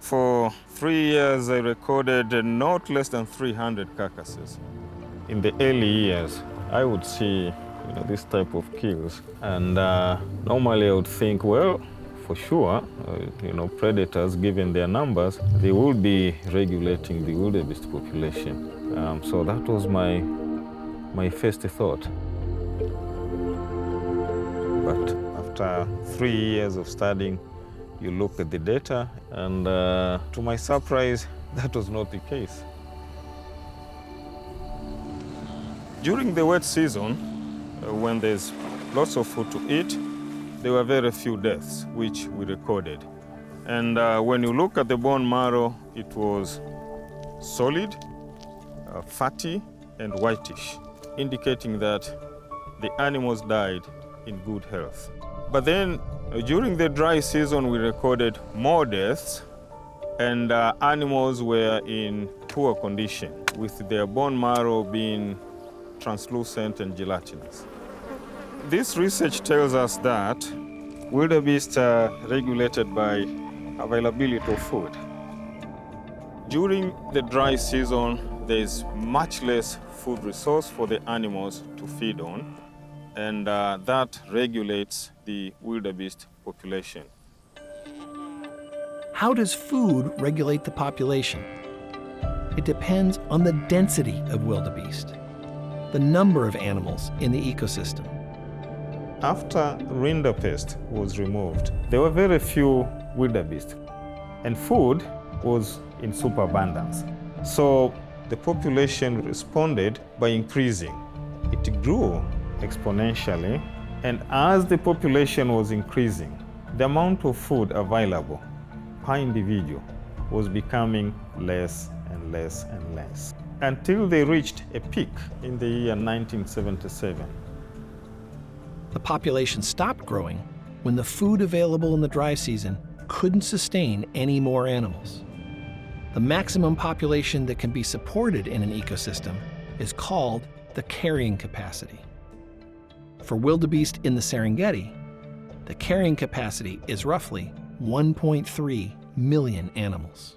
For 3 years, I recorded not less than 300 carcasses. In the early years, I would see this type of kills, and normally I would think, well, for sure, predators, given their numbers, they will be regulating the wildebeest population. So that was my first thought. But after 3 years of studying, you look at the data, and to my surprise, that was not the case. During the wet season, when there's lots of food to eat, there were very few deaths, which we recorded. And when you look at the bone marrow, it was solid, fatty, and whitish, indicating that the animals died in good health. But then, during the dry season, we recorded more deaths, and animals were in poor condition, with their bone marrow being translucent and gelatinous. This research tells us that wildebeest are regulated by availability of food. During the dry season, there is much less food resource for the animals to feed on, and that regulates the wildebeest population. How does food regulate the population? It depends on the density of wildebeest, the number of animals in the ecosystem. After rinderpest was removed, there were very few wildebeest, and food was in superabundance. So the population responded by increasing. It grew exponentially, and as the population was increasing, the amount of food available per individual was becoming less and less and less, until they reached a peak in the year 1977. The population stopped growing when the food available in the dry season couldn't sustain any more animals. The maximum population that can be supported in an ecosystem is called the carrying capacity. For wildebeest in the Serengeti, the carrying capacity is roughly 1.3 million animals.